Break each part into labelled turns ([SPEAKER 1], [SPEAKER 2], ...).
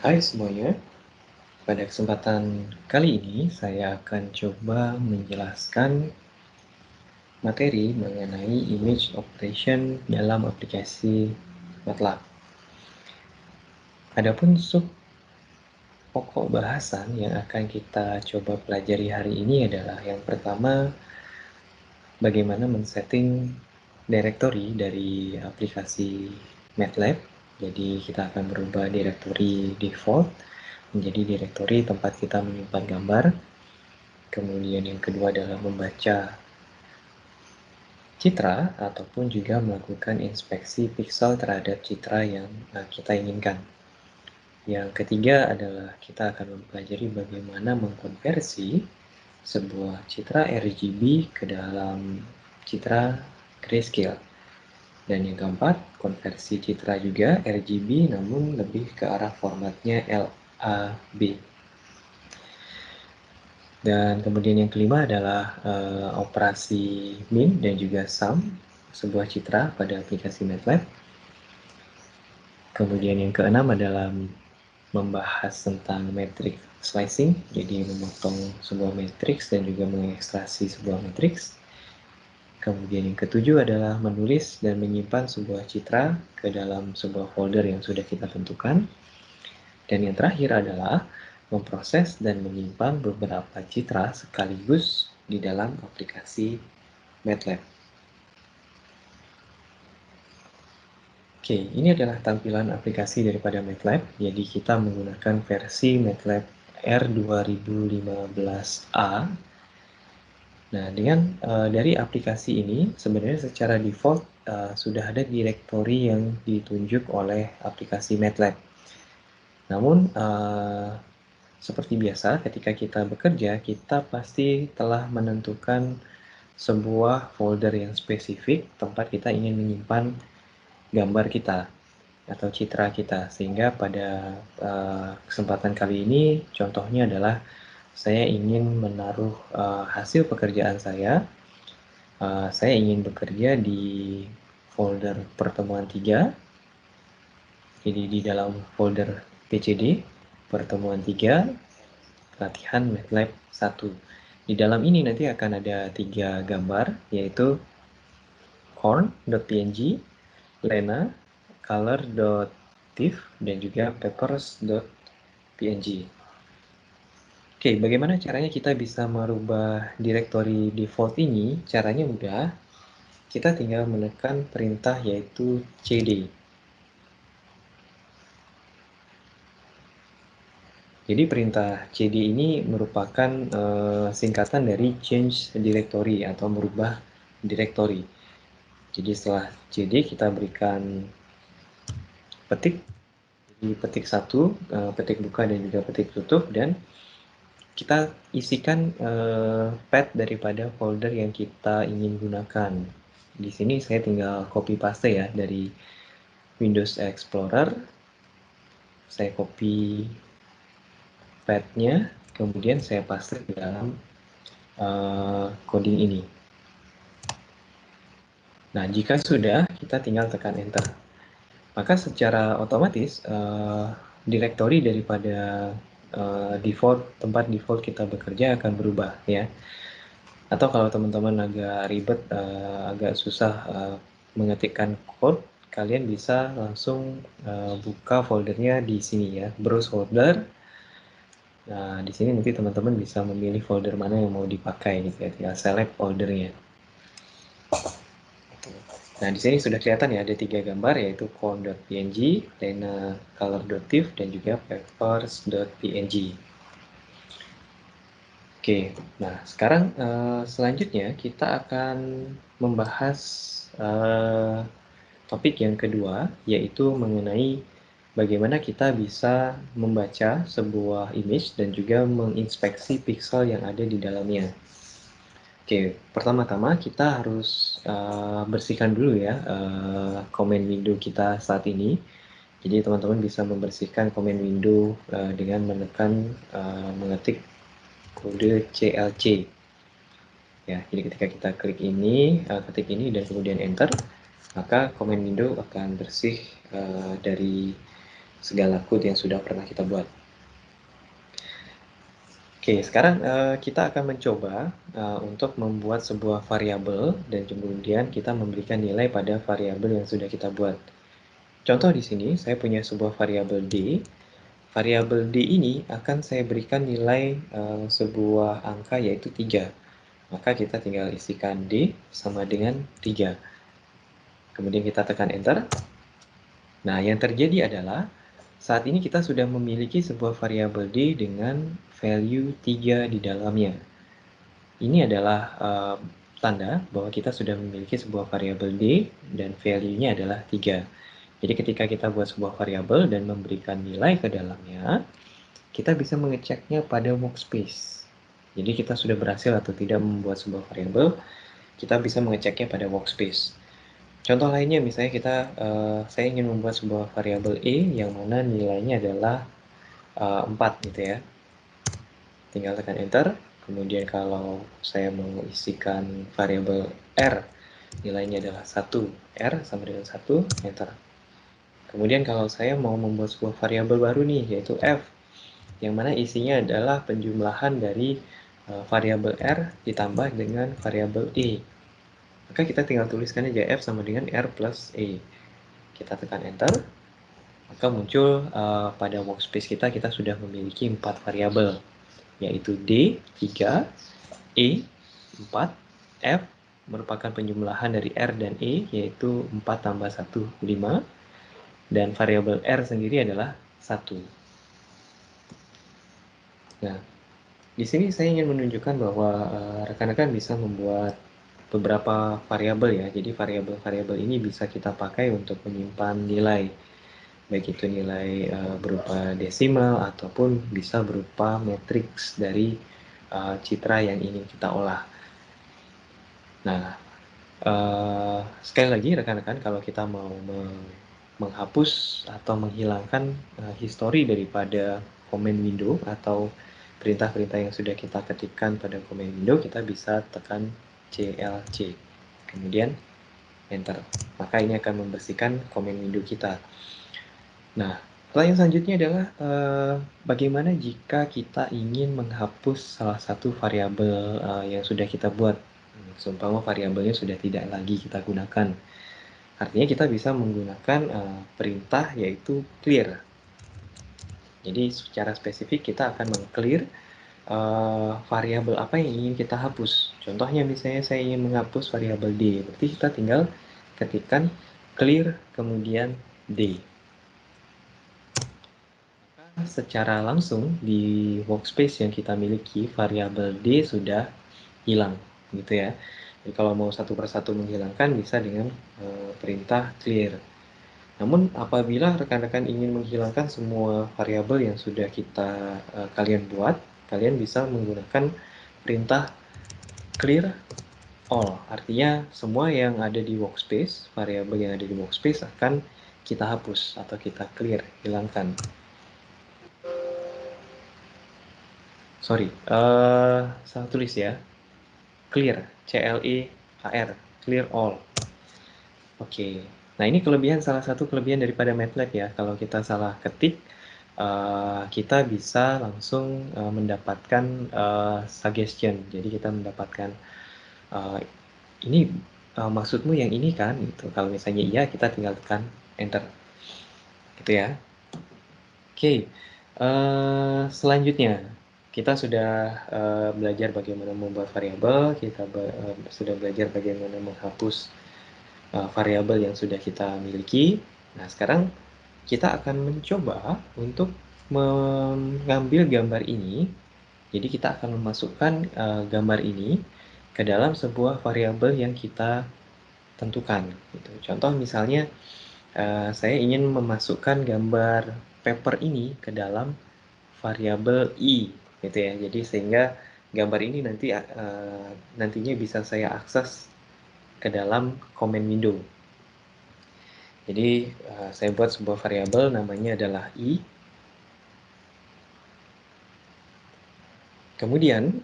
[SPEAKER 1] Hai semuanya, pada kesempatan kali ini saya akan coba menjelaskan materi mengenai image operation dalam aplikasi MATLAB. Adapun sub pokok bahasan yang akan kita coba pelajari hari ini adalah yang pertama, bagaimana men-setting directory dari aplikasi MATLAB. Jadi kita akan berubah directory default menjadi directory tempat kita menyimpan gambar. Kemudian yang kedua adalah membaca citra ataupun juga melakukan inspeksi pixel terhadap citra yang kita inginkan. Yang ketiga adalah kita akan mempelajari bagaimana mengkonversi sebuah citra RGB ke dalam citra grayscale. Dan yang keempat, konversi citra juga RGB namun lebih ke arah formatnya LAB. Dan kemudian yang kelima adalah operasi min dan juga sum sebuah citra pada aplikasi MATLAB. Kemudian yang keenam adalah membahas tentang matrix slicing, jadi memotong sebuah matriks dan juga mengekstraksi sebuah matriks. Kemudian yang ketujuh adalah menulis dan menyimpan sebuah citra ke dalam sebuah folder yang sudah kita tentukan. Dan yang terakhir adalah memproses dan menyimpan beberapa citra sekaligus di dalam aplikasi MATLAB. Oke, ini adalah tampilan aplikasi daripada MATLAB. Jadi kita menggunakan versi MATLAB R2015A. Nah, dengan dari aplikasi ini sebenarnya secara default sudah ada direktori yang ditunjuk oleh aplikasi MATLAB. Namun seperti biasa, ketika kita bekerja, kita pasti telah menentukan sebuah folder yang spesifik tempat kita ingin menyimpan gambar kita atau citra kita. Sehingga pada kesempatan kali ini, contohnya adalah saya ingin menaruh hasil pekerjaan saya. Saya ingin bekerja di folder pertemuan 3. Jadi di dalam folder PCD, pertemuan 3, latihan MATLAB 1. Di dalam ini nanti akan ada 3 gambar, yaitu corn.png, lena, color.tif, dan juga papers.png. Oke, bagaimana caranya kita bisa merubah direktori default ini? Caranya mudah, kita tinggal menekan perintah yaitu cd. Jadi perintah cd ini merupakan singkatan dari change directory atau merubah directory. Jadi setelah cd kita berikan petik, jadi petik 1, petik buka dan juga petik tutup, dan kita isikan path daripada folder yang kita ingin gunakan. Di sini saya tinggal copy paste ya dari Windows Explorer. Saya copy path-nya, kemudian saya paste ke dalam coding ini. Nah, jika sudah, kita tinggal tekan enter. Maka secara otomatis direktori daripada tempat default kita bekerja akan berubah ya. Atau kalau teman-teman agak ribet, agak susah mengetikkan code, kalian bisa langsung buka foldernya di sini ya, browse folder. Nah, di sini nanti teman-teman bisa memilih folder mana yang mau dipakai gitu ya, tinggal select foldernya. Nah, di sini sudah kelihatan ya, ada 3 gambar, yaitu corn.png, lena color.tif, dan juga papers.png. Oke, nah sekarang selanjutnya kita akan membahas topik yang kedua, yaitu mengenai bagaimana kita bisa membaca sebuah image dan juga menginspeksi pixel yang ada di dalamnya. Oke, pertama-tama kita harus bersihkan dulu ya command window kita saat ini. Jadi teman-teman bisa membersihkan command window dengan menekan mengetik kode CLC. Ya, jadi ketika kita klik ini, ketik ini dan kemudian enter, maka command window akan bersih dari segala code yang sudah pernah kita buat. Oke, sekarang kita akan mencoba untuk membuat sebuah variabel dan kemudian kita memberikan nilai pada variabel yang sudah kita buat. Contoh di sini, saya punya sebuah variabel D. Variabel D ini akan saya berikan nilai sebuah angka yaitu 3. Maka kita tinggal isikan D sama dengan 3. Kemudian kita tekan Enter. Nah, yang terjadi adalah saat ini kita sudah memiliki sebuah variabel D dengan value 3 di dalamnya. Ini adalah tanda bahwa kita sudah memiliki sebuah variabel D dan value-nya adalah 3. Jadi ketika kita buat sebuah variabel dan memberikan nilai ke dalamnya, kita bisa mengeceknya pada workspace. Jadi kita sudah berhasil atau tidak membuat sebuah variabel, kita bisa mengeceknya pada workspace. Contoh lainnya misalnya saya ingin membuat sebuah variabel E yang mana nilainya adalah 4 gitu ya. Tinggal tekan enter. Kemudian kalau saya mau isikan variabel R, nilainya adalah 1. R sama dengan 1, enter. Kemudian kalau saya mau membuat sebuah variabel baru nih, yaitu F, yang mana isinya adalah penjumlahan dari variabel R ditambah dengan variabel E. Maka kita tinggal tuliskan aja F sama dengan R plus E. Kita tekan enter, maka muncul pada workspace kita sudah memiliki 4 variabel, yaitu D, 3, E, 4, F merupakan penjumlahan dari R dan E, yaitu 4 tambah 1, 5, dan variabel R sendiri adalah 1. Nah, di sini saya ingin menunjukkan bahwa rekan-rekan bisa membuat beberapa variabel ya. Jadi variabel-variabel ini bisa kita pakai untuk menyimpan nilai, baik itu nilai berupa desimal ataupun bisa berupa matriks dari citra yang ingin kita olah. Nah, sekali lagi rekan-rekan, kalau kita mau menghapus atau menghilangkan histori daripada command window atau perintah-perintah yang sudah kita ketikkan pada command window, kita bisa tekan CLC, kemudian enter. Maka ini akan membersihkan command window kita. Nah, pertanyaan selanjutnya adalah bagaimana jika kita ingin menghapus salah satu variabel yang sudah kita buat. Seumpama variabelnya sudah tidak lagi kita gunakan. Artinya kita bisa menggunakan perintah yaitu clear. Jadi secara spesifik kita akan meng-clear variabel apa yang ingin kita hapus. Contohnya misalnya saya ingin menghapus variabel D, berarti kita tinggal ketikkan clear kemudian D. Secara langsung di workspace yang kita miliki, variabel D sudah hilang, gitu ya. Jadi kalau mau satu persatu menghilangkan bisa dengan perintah clear. Namun apabila rekan-rekan ingin menghilangkan semua variabel yang sudah kalian buat, kalian bisa menggunakan perintah clear all. Artinya semua yang ada di workspace, variabel yang ada di workspace akan kita hapus atau kita clear, hilangkan. Sorry, salah tulis ya. Clear, C-L-E-A-R, clear all. Oke, nah ini salah satu kelebihan daripada MATLAB ya. Kalau kita salah ketik, kita bisa langsung mendapatkan suggestion. Jadi kita mendapatkan uh, ini maksudmu yang ini kan? Gitu. Kalau misalnya iya, kita tinggal tekan enter, gitu ya. Oke, selanjutnya kita sudah belajar bagaimana membuat variabel, kita sudah belajar bagaimana menghapus variabel yang sudah kita miliki. Nah, sekarang kita akan mencoba untuk mengambil gambar ini. Jadi kita akan memasukkan gambar ini ke dalam sebuah variabel yang kita tentukan. Gitu. Contoh misalnya saya ingin memasukkan gambar paper ini ke dalam variabel i, gitu ya. Jadi sehingga gambar ini nantinya bisa saya akses ke dalam command window. Jadi saya buat sebuah variabel namanya adalah i. Kemudian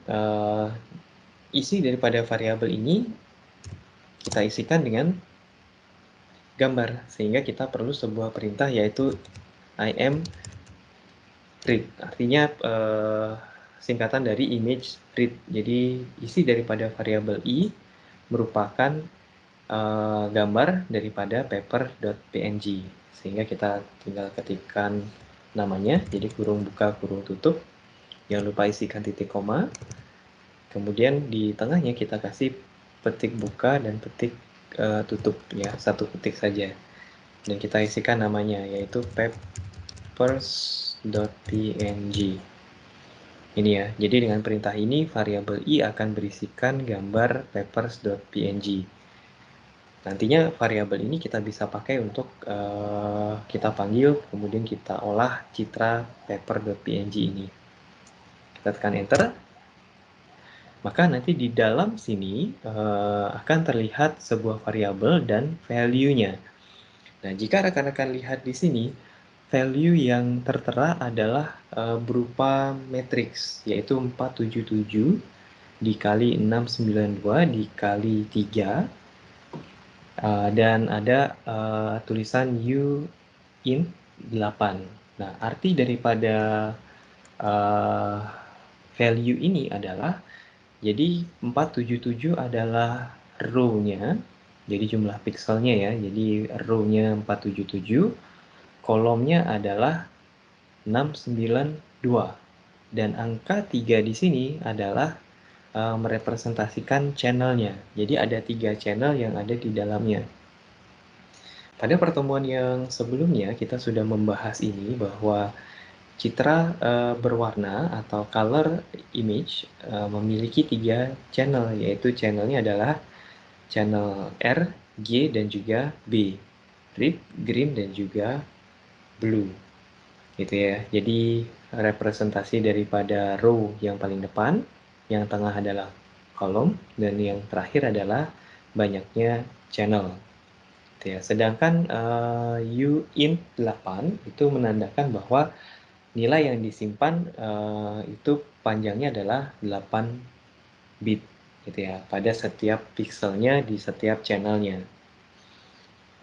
[SPEAKER 1] isi daripada variabel ini kita isikan dengan gambar, sehingga kita perlu sebuah perintah yaitu im read, artinya singkatan dari image read. Jadi isi daripada variabel i merupakan gambar daripada paper.png, sehingga kita tinggal ketikkan namanya, jadi kurung buka kurung tutup, jangan lupa isikan titik koma, kemudian di tengahnya kita kasih petik buka dan petik tutup ya, satu petik saja, dan kita isikan namanya yaitu papers.png. Ini ya, jadi dengan perintah ini variabel i akan berisikan gambar papers.png. Nantinya variabel ini kita bisa pakai untuk kita panggil, kemudian kita olah citra paper.png ini. Kita tekan enter, maka nanti di dalam sini akan terlihat sebuah variabel dan value-nya. Nah, jika rekan-rekan lihat di sini, value yang tertera adalah berupa matriks, yaitu 477 dikali 692 dikali 3, dan ada tulisan U int 8. Nah, arti daripada value ini adalah, jadi 477 adalah row-nya, jadi jumlah pixelnya ya, jadi row-nya 477, kolomnya adalah 692, dan angka 3 di sini adalah merepresentasikan channelnya. Jadi ada 3 channel yang ada di dalamnya. Pada pertemuan yang sebelumnya kita sudah membahas ini, bahwa citra berwarna atau color image memiliki 3 channel, yaitu channelnya adalah channel R, G, dan juga B, red, green, dan juga blue, gitu ya. Jadi representasi daripada row yang paling depan, yang tengah adalah kolom, dan yang terakhir adalah banyaknya channel. Ya, sedangkan uint 8 itu menandakan bahwa nilai yang disimpan itu panjangnya adalah 8 bit, gitu ya, pada setiap pixelnya di setiap channelnya,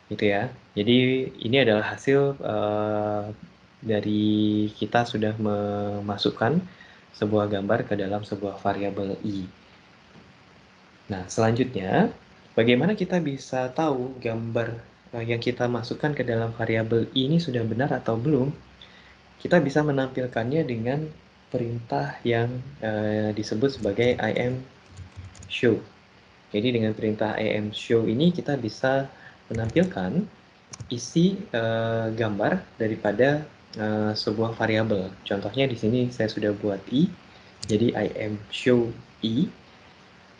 [SPEAKER 1] gitu ya. Jadi ini adalah hasil dari kita sudah memasukkan sebuah gambar ke dalam sebuah variabel i. Nah, selanjutnya, bagaimana kita bisa tahu gambar yang kita masukkan ke dalam variabel i ini sudah benar atau belum? Kita bisa menampilkannya dengan perintah yang disebut sebagai imShow. Jadi dengan perintah imShow ini kita bisa menampilkan isi gambar daripada sebuah variabel. Contohnya di sini saya sudah buat i, jadi imShow i.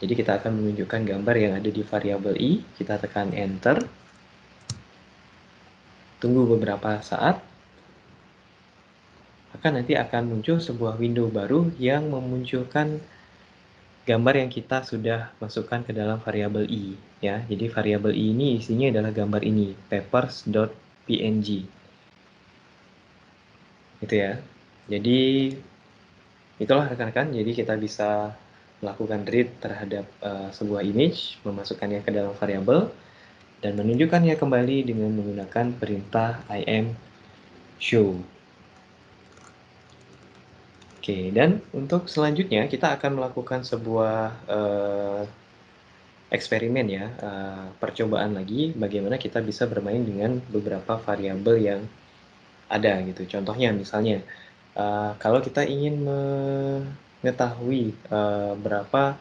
[SPEAKER 1] Jadi kita akan menunjukkan gambar yang ada di variabel i, kita tekan enter, tunggu beberapa saat, maka nanti akan muncul sebuah window baru yang memunculkan gambar yang kita sudah masukkan ke dalam variabel i, ya. Jadi variabel i ini isinya adalah gambar ini, papers.png, gitu ya. Jadi itulah rekan-rekan, jadi kita bisa melakukan read terhadap sebuah image, memasukkannya ke dalam variabel, dan menunjukkannya kembali dengan menggunakan perintah imShow. Oke, dan untuk selanjutnya kita akan melakukan sebuah eksperimen ya, percobaan lagi bagaimana kita bisa bermain dengan beberapa variabel yang ada gitu. Contohnya misalnya, kalau kita ingin mengetahui berapa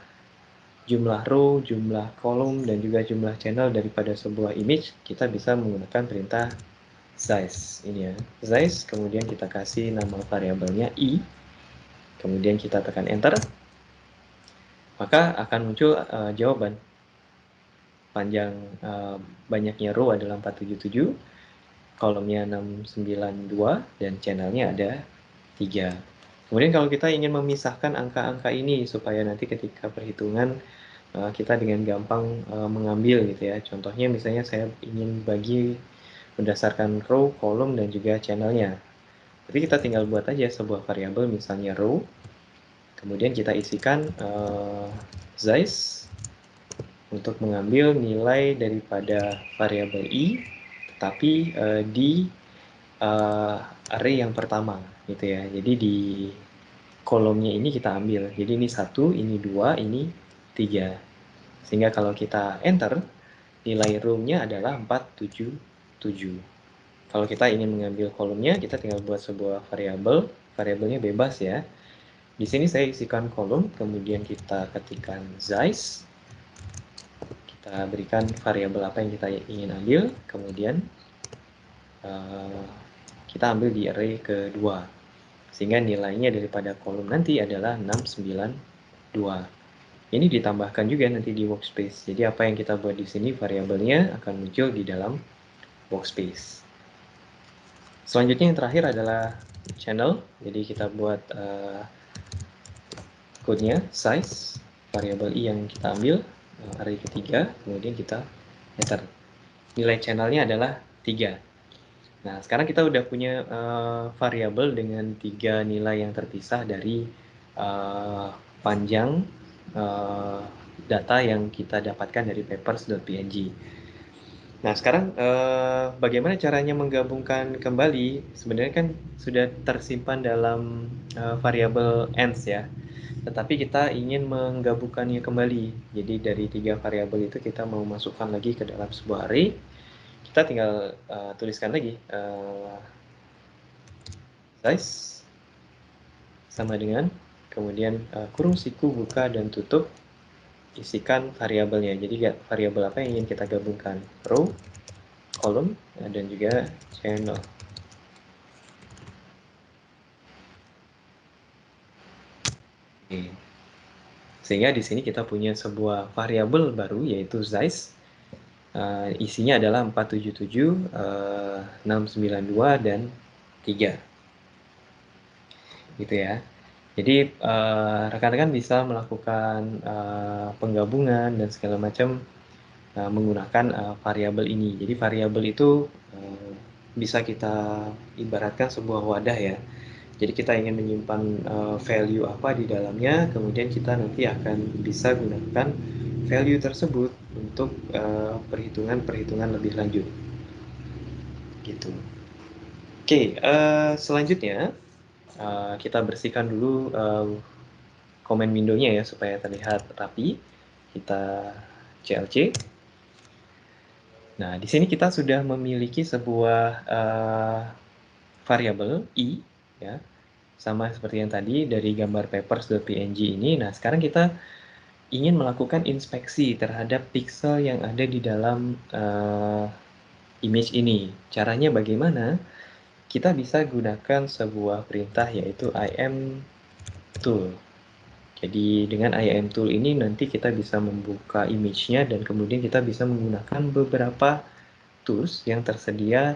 [SPEAKER 1] jumlah row, jumlah kolom, dan juga jumlah channel daripada sebuah image, kita bisa menggunakan perintah size ini ya. Size, kemudian kita kasih nama variabelnya i, kemudian kita tekan enter, maka akan muncul jawaban. Panjang banyaknya row adalah 477, kolomnya 692, dan channelnya ada 3. Kemudian kalau kita ingin memisahkan angka-angka ini supaya nanti ketika perhitungan kita dengan gampang mengambil gitu ya. Contohnya misalnya saya ingin bagi berdasarkan row, kolom, dan juga channelnya. Jadi kita tinggal buat aja sebuah variabel misalnya row, kemudian kita isikan size untuk mengambil nilai daripada variabel i, tetapi di array yang pertama gitu ya. Jadi di kolomnya ini kita ambil. Jadi ini 1, ini 2, ini 3. Sehingga kalau kita enter, nilai row-nya adalah 477. Kalau kita ingin mengambil kolomnya, kita tinggal buat sebuah variabel. Variabelnya bebas ya. Di sini saya isikan kolom, kemudian kita ketikkan size. Kita berikan variabel apa yang kita ingin ambil, kemudian kita ambil di array kedua. Sehingga nilainya daripada kolom nanti adalah 692. Ini ditambahkan juga nanti di workspace. Jadi apa yang kita buat di sini variabelnya akan muncul di dalam workspace. Selanjutnya yang terakhir adalah channel. Jadi kita buat code-nya size variabel i yang kita ambil array ketiga, kemudian kita enter. Nilai channelnya adalah 3. Nah, sekarang kita udah punya variabel dengan 3 nilai yang terpisah dari panjang data yang kita dapatkan dari papers.png. Nah, sekarang bagaimana caranya menggabungkan kembali? Sebenarnya kan sudah tersimpan dalam variabel ends ya. Tetapi kita ingin menggabungkannya kembali. Jadi dari 3 variabel itu kita mau masukkan lagi ke dalam sebuah array. Kita tinggal tuliskan lagi size sama dengan kemudian kurung siku buka dan tutup, isikan variabelnya. Jadi variabel apa yang ingin kita gabungkan, row, column, dan juga channel. Oke. Sehingga di sini kita punya sebuah variabel baru yaitu size. Isinya adalah 477, 692 dan 3. Gitu ya. Jadi rekan-rekan bisa melakukan penggabungan dan segala macam menggunakan variabel ini. Jadi variabel itu bisa kita ibaratkan sebuah wadah ya. Jadi kita ingin menyimpan value apa di dalamnya, kemudian kita nanti akan bisa gunakan value tersebut untuk perhitungan-perhitungan lebih lanjut. Gitu. Oke, selanjutnya kita bersihkan dulu comment window-nya ya supaya terlihat rapi. Kita CLC. Nah, di sini kita sudah memiliki sebuah variabel i ya. Sama seperti yang tadi dari gambar papers.png ini. Nah, sekarang kita ingin melakukan inspeksi terhadap pixel yang ada di dalam image ini. Caranya bagaimana? Kita bisa gunakan sebuah perintah yaitu imtool. Jadi dengan imtool ini nanti kita bisa membuka image-nya dan kemudian kita bisa menggunakan beberapa tools yang tersedia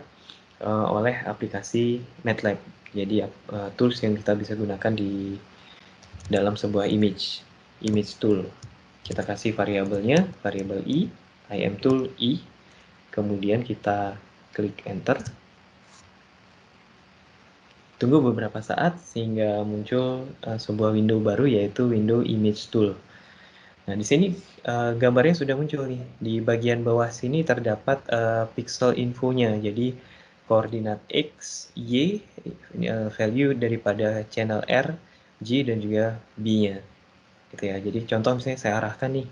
[SPEAKER 1] oleh aplikasi MATLAB. Jadi tools yang kita bisa gunakan di dalam sebuah image tool. Kita kasih variabelnya, variabel i, imtool i, kemudian kita klik enter. Tunggu beberapa saat sehingga muncul sebuah window baru yaitu window image tool. Nah, di sini gambarnya sudah muncul nih. Di bagian bawah sini terdapat pixel infonya. Jadi koordinat X, Y, value daripada channel R, G, dan juga B-nya. Gitu ya. Jadi contoh misalnya saya arahkan nih.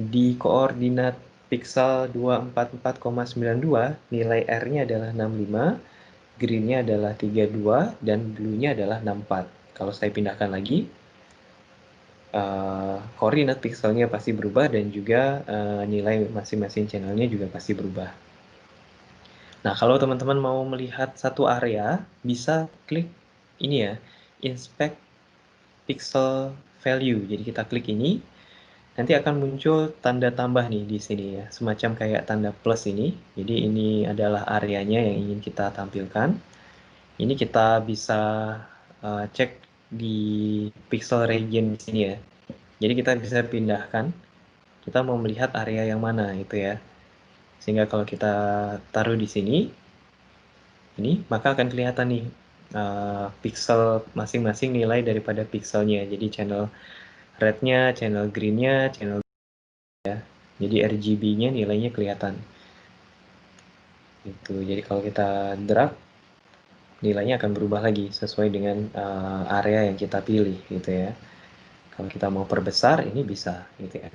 [SPEAKER 1] Di koordinat pixel 244,92, nilai R-nya adalah 65, green-nya adalah 32, dan blue-nya adalah 64. Kalau saya pindahkan lagi, koordinat pixelnya pasti berubah dan juga nilai masing-masing channelnya juga pasti berubah. Nah, kalau teman-teman mau melihat satu area, bisa klik ini ya, inspect pixel value. Jadi kita klik ini, nanti akan muncul tanda tambah nih di sini ya, semacam kayak tanda plus ini. Jadi ini adalah areanya yang ingin kita tampilkan. Ini kita bisa cek di pixel region di sini ya. Jadi kita bisa pindahkan, kita mau melihat area yang mana gitu ya. Sehingga kalau kita taruh di sini, ini maka akan kelihatan nih pixel masing-masing nilai daripada pixelnya. Jadi channel red-nya, channel green-nya, channel ya. Jadi RGB-nya nilainya kelihatan. Gitu. Jadi kalau kita drag, nilainya akan berubah lagi sesuai dengan area yang kita pilih gitu ya. Kalau kita mau perbesar ini bisa gitu ya.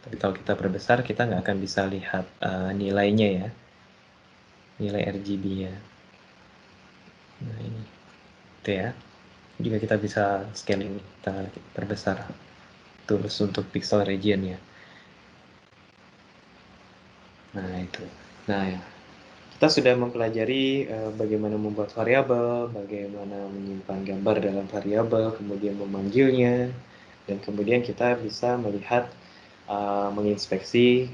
[SPEAKER 1] Tapi kalau kita perbesar kita nggak akan bisa lihat nilainya ya, nilai RGB-nya. Nah ini, itu ya. Juga kita bisa scaling, kita perbesar tools untuk pixel region-nya. Nah itu. Nah ya. Kita sudah mempelajari bagaimana membuat variabel, bagaimana menyimpan gambar dalam variabel, kemudian memanggilnya, dan kemudian kita bisa melihat menginspeksi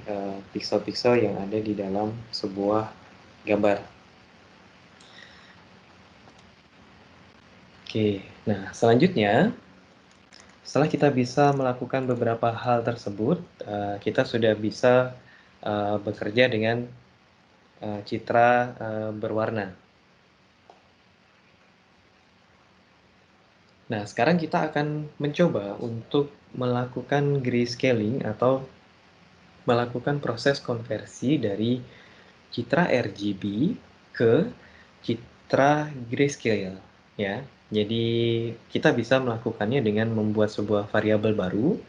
[SPEAKER 1] pixel-pixel yang ada di dalam sebuah gambar. Oke, nah selanjutnya setelah kita bisa melakukan beberapa hal tersebut, kita sudah bisa bekerja dengan citra berwarna. Nah, sekarang kita akan mencoba untuk melakukan grayscaling atau melakukan proses konversi dari citra RGB ke citra grayscale ya. Jadi kita bisa melakukannya dengan membuat sebuah variabel baru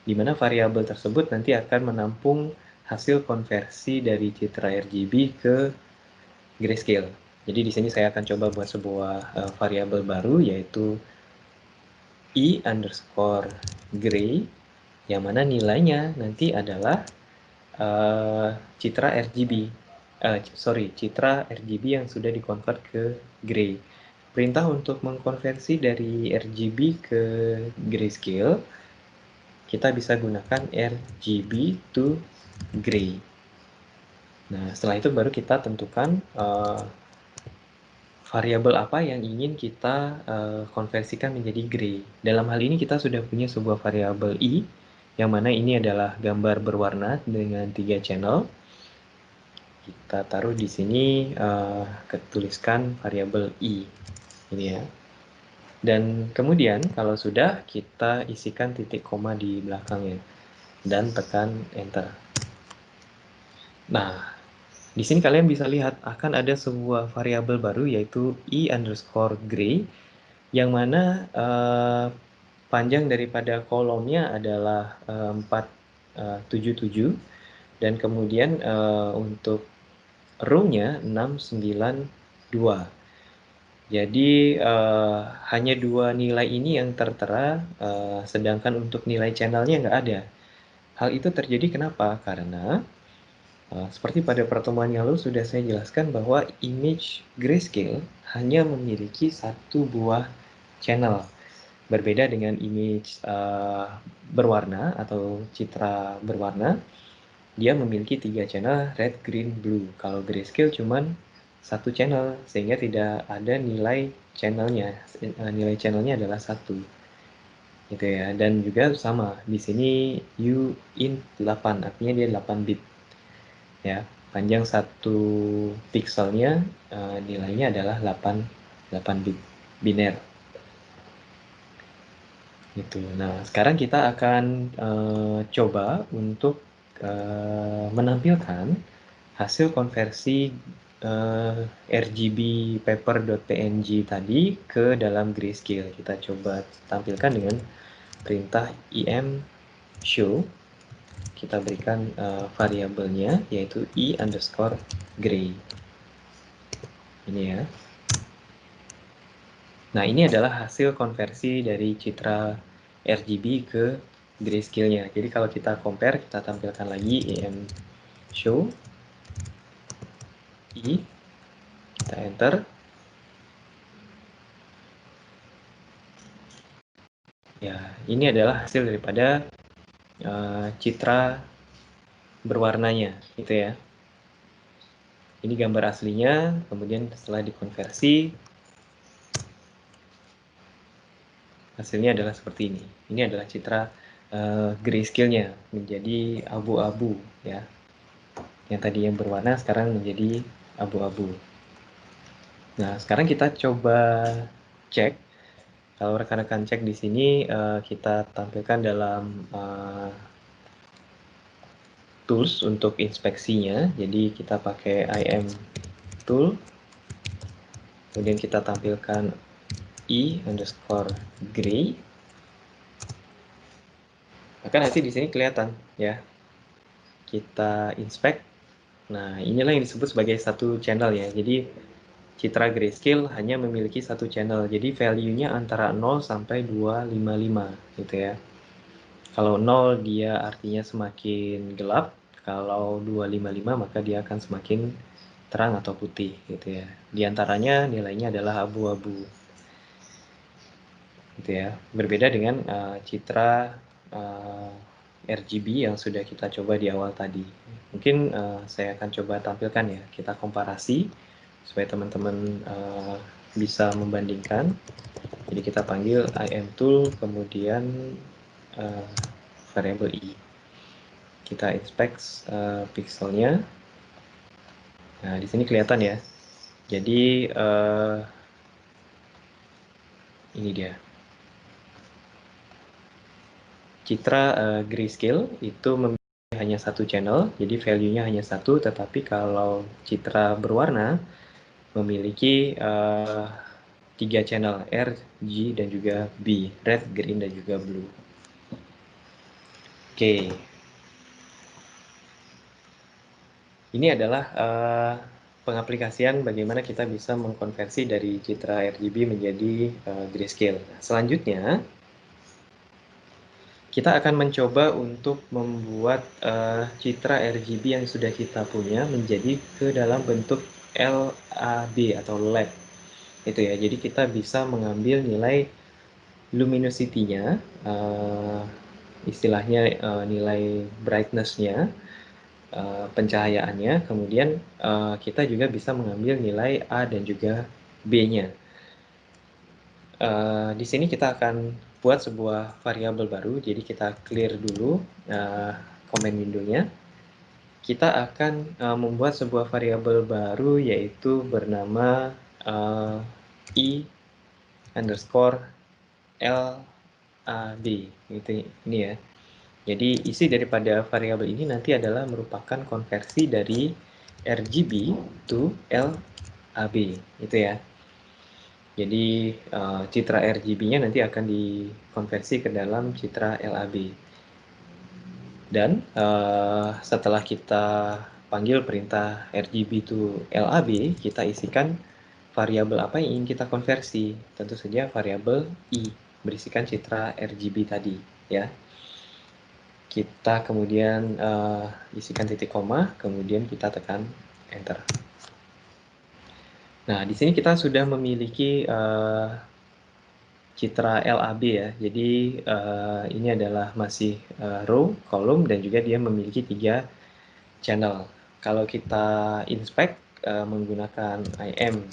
[SPEAKER 1] di mana variabel tersebut nanti akan menampung hasil konversi dari citra RGB ke grayscale. Jadi di sini saya akan coba buat sebuah variabel baru yaitu i_gray yang mana nilainya nanti adalah citra RGB. Citra RGB yang sudah dikonvert ke gray. Perintah untuk mengkonversi dari RGB ke grayscale kita bisa gunakan RGB to gray. Nah, setelah itu baru kita tentukan variabel apa yang ingin kita konversikan menjadi gray. Dalam hal ini kita sudah punya sebuah variabel i, yang mana ini adalah gambar berwarna dengan 3 channel. Kita taruh di sini, tuliskan variabel i, ini ya. Dan kemudian kalau sudah, kita isikan titik koma di belakangnya dan tekan enter. Nah, di sini kalian bisa lihat akan ada sebuah variabel baru yaitu i_gray yang mana panjang daripada kolomnya adalah 477 dan kemudian untuk row-nya 692. Jadi hanya dua nilai ini yang tertera, sedangkan untuk nilai channelnya nggak ada. Hal itu terjadi kenapa? Karena seperti pada pertemuan yang lalu sudah saya jelaskan bahwa image grayscale hanya memiliki satu buah channel. Berbeda dengan image berwarna atau citra berwarna, dia memiliki 3 channel, red, green, blue. Kalau grayscale cuman satu channel, sehingga tidak ada nilai channelnya. Nilai channelnya adalah satu, gitu ya. Dan juga sama, di sini uint 8, artinya dia 8 bit. Ya, panjang satu pixelnya nilainya adalah 8 bit biner. Gitu. Nah, sekarang kita akan coba untuk menampilkan hasil konversi RGB paper.png tadi ke dalam grayscale. Kita coba tampilkan dengan perintah im_show. Kita berikan variabelnya yaitu i_gray. Ini ya. Nah, ini adalah hasil konversi dari citra RGB ke grayscale-nya. Jadi kalau kita compare, kita tampilkan lagi im_show i, kita enter. Ya, ini adalah hasil daripada citra berwarnanya, gitu ya. Ini gambar aslinya, kemudian setelah dikonversi, hasilnya adalah seperti ini. Ini adalah citra grayscale-nya menjadi abu-abu, ya. Yang tadi yang berwarna sekarang menjadi abu-abu. Nah, sekarang kita coba cek. Kalau rekan-rekan cek di sini, kita tampilkan dalam tools untuk inspeksinya. Jadi kita pakai im tool. kemudian kita tampilkan E_gray, maka nanti di sini kelihatan ya. Kita inspect, nah inilah yang disebut sebagai satu channel ya. Jadi Citra Grayscale hanya memiliki satu channel, jadi value-nya antara 0 sampai 255 gitu ya. Kalau 0 dia artinya semakin gelap, kalau 255 maka dia akan semakin terang atau putih gitu ya. Di antaranya nilainya adalah abu-abu gitu ya. Berbeda dengan citra RGB yang sudah kita coba di awal tadi. Mungkin saya akan coba tampilkan ya, kita komparasi supaya teman-teman bisa membandingkan. Jadi kita panggil IM_tool, kemudian variable i. Kita inspect pixelnya. Nah, di sini kelihatan ya. Jadi ini dia. Citra Grayscale itu memiliki hanya satu channel, jadi value-nya hanya satu, tetapi kalau citra berwarna memiliki 3 channel, R, G, dan juga B, red, green, dan juga blue. Oke. Ini adalah pengaplikasian bagaimana kita bisa mengkonversi dari citra RGB menjadi grayscale. Selanjutnya, kita akan mencoba untuk membuat citra RGB yang sudah kita punya menjadi ke dalam bentuk LAB atau LED. Itu ya. Jadi kita bisa mengambil nilai luminosity-nya, istilahnya nilai brightness-nya, pencahayaannya, kemudian kita juga bisa mengambil nilai A dan juga B-nya. Di sini kita akan buat sebuah variabel baru, jadi kita clear dulu comment window-nya. Kita akan membuat sebuah variabel baru yaitu bernama i_lab, gitu ini ya. Jadi isi daripada variabel ini nanti adalah merupakan konversi dari RGB to LAB, itu ya. Jadi citra RGB-nya nanti akan dikonversi ke dalam citra LAB. Dan setelah kita panggil perintah RGB to LAB, kita isikan variabel apa yang ingin kita konversi. Tentu saja variabel I, berisikan citra RGB tadi, ya. Kita kemudian isikan titik koma, kemudian kita tekan enter. Nah, di sini kita sudah memiliki citra LAB ya. Jadi ini adalah masih row, kolom, dan juga dia memiliki 3 channel. Kalau kita inspect menggunakan IM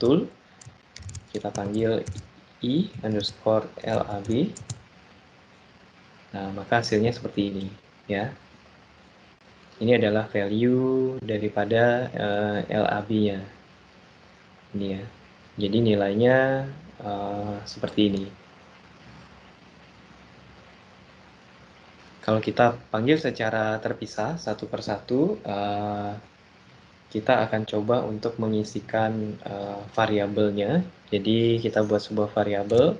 [SPEAKER 1] tool, kita panggil i_lab. Nah, maka hasilnya seperti ini ya. Ini adalah value daripada LAB-nya. Ini ya. Jadi nilainya seperti ini. Kalau kita panggil secara terpisah satu persatu, kita akan coba untuk mengisikan variabelnya. Jadi kita buat sebuah variabel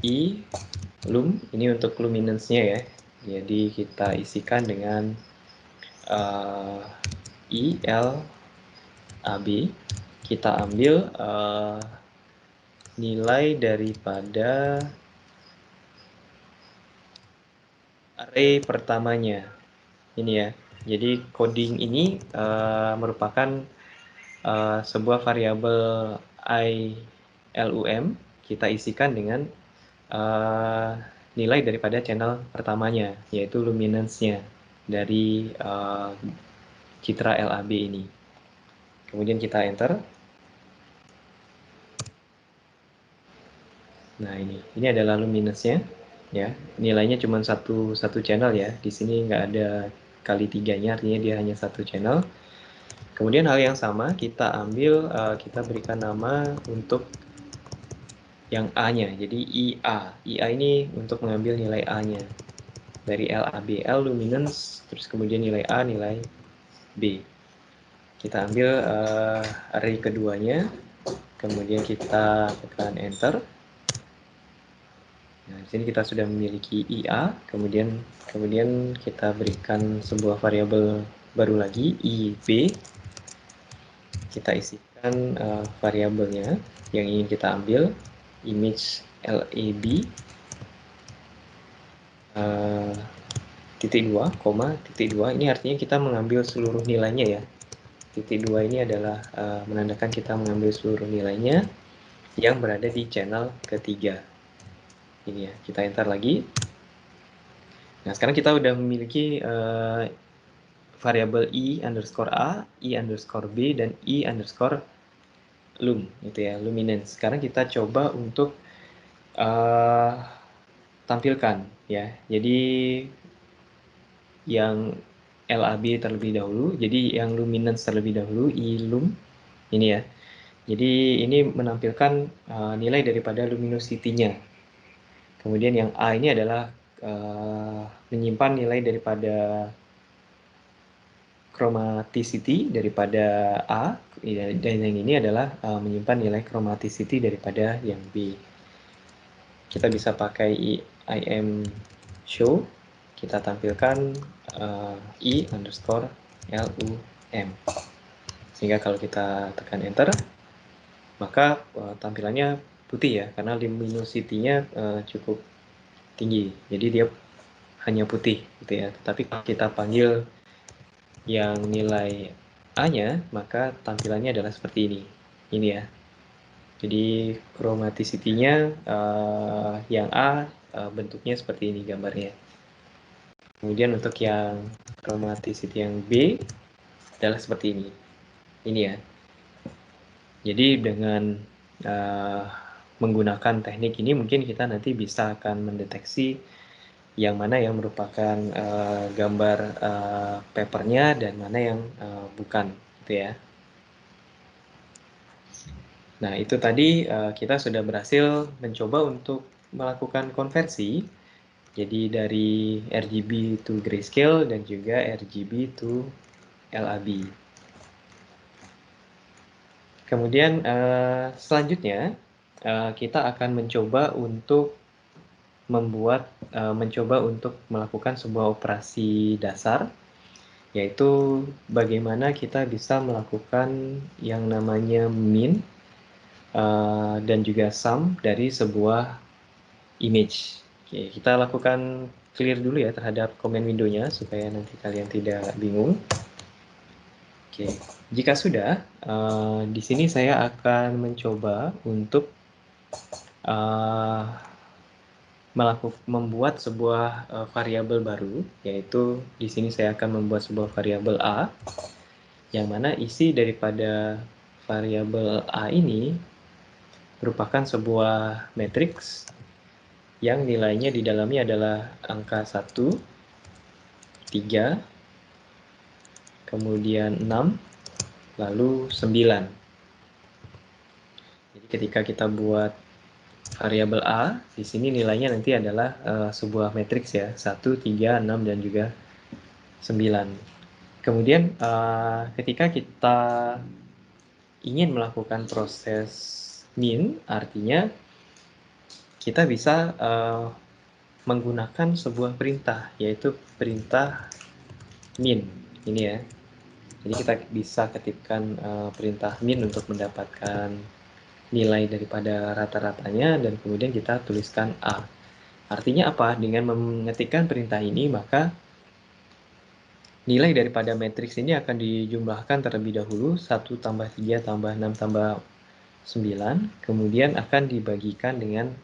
[SPEAKER 1] i lum, ini untuk luminance-nya ya. Jadi kita isikan dengan ILAB. Kita ambil nilai daripada array pertamanya. Ini ya. Jadi coding ini merupakan sebuah variabel ilum, kita isikan dengan nilai daripada channel pertamanya, yaitu luminance-nya dari citra LAB ini. Kemudian kita enter. Nah, ini adalah luminance-nya ya. Nilainya cuma satu channel ya. Di sini nggak ada kali 3-nya, artinya dia hanya satu channel. Kemudian hal yang sama kita ambil, kita berikan nama untuk yang A-nya. Jadi IA. IA ini untuk mengambil nilai A-nya dari LAB, L luminance, terus kemudian nilai A, nilai B. Kita ambil array keduanya, kemudian kita tekan enter. Nah, di sini kita sudah memiliki IA, kemudian kita berikan sebuah variabel baru lagi, IB. Kita isikan variabelnya yang ingin kita ambil, image lab titik 2, titik 2. Ini artinya kita mengambil seluruh nilainya ya. Titik 2 ini adalah menandakan kita mengambil seluruh nilainya yang berada di channel ketiga. Ini ya, kita enter lagi. Nah, sekarang kita udah memiliki variabel i underscore a, i underscore b, dan i underscore lum, gitu ya, luminance. Sekarang kita coba untuk tampilkan ya. Jadi yang LAB terlebih dahulu, jadi yang luminance terlebih dahulu, ilum ini ya. Jadi ini menampilkan nilai daripada luminosity-nya. Kemudian yang A ini adalah menyimpan nilai daripada chromaticity daripada A, dan yang ini adalah menyimpan nilai chromaticity daripada yang B. Kita bisa pakai im show, kita tampilkan i underscore lum, sehingga kalau kita tekan enter maka tampilannya putih ya, karena luminosity-nya cukup tinggi, jadi dia hanya putih gitu ya. Tetapi kalau kita panggil yang nilai A-nya, maka tampilannya adalah seperti ini ya. Jadi chromaticity-nya yang A bentuknya seperti ini gambarnya. Kemudian untuk yang chromaticity yang B adalah seperti ini ya. Jadi dengan menggunakan teknik ini mungkin kita nanti bisa akan mendeteksi yang mana yang merupakan gambar papernya dan mana yang bukan, gitu ya. Nah, itu tadi kita sudah berhasil mencoba untuk melakukan konversi, jadi dari RGB to grayscale dan juga RGB to LAB. Kemudian selanjutnya kita akan mencoba untuk mencoba untuk melakukan sebuah operasi dasar, yaitu bagaimana kita bisa melakukan yang namanya min dan juga sum dari sebuah image. Oke, kita lakukan clear dulu ya terhadap comment window-nya supaya nanti kalian tidak bingung. Oke, jika sudah, di sini saya akan mencoba untuk membuat sebuah variabel baru, yaitu di sini saya akan membuat sebuah variabel a, yang mana isi daripada variabel a ini merupakan sebuah matriks yang nilainya di dalamnya adalah angka 1, 3, kemudian 6, lalu 9. Jadi ketika kita buat variabel A, di sini nilainya nanti adalah sebuah matriks ya, 1, 3, 6, dan juga 9. Kemudian ketika kita ingin melakukan proses min, artinya kita bisa menggunakan sebuah perintah, yaitu perintah min ini ya. Jadi kita bisa ketikkan perintah min untuk mendapatkan nilai daripada rata-ratanya, dan kemudian kita tuliskan A. Artinya apa? Dengan mengetikkan perintah ini, maka nilai daripada matriks ini akan dijumlahkan terlebih dahulu, 1 tambah 3 tambah 6 tambah 9, kemudian akan dibagikan dengan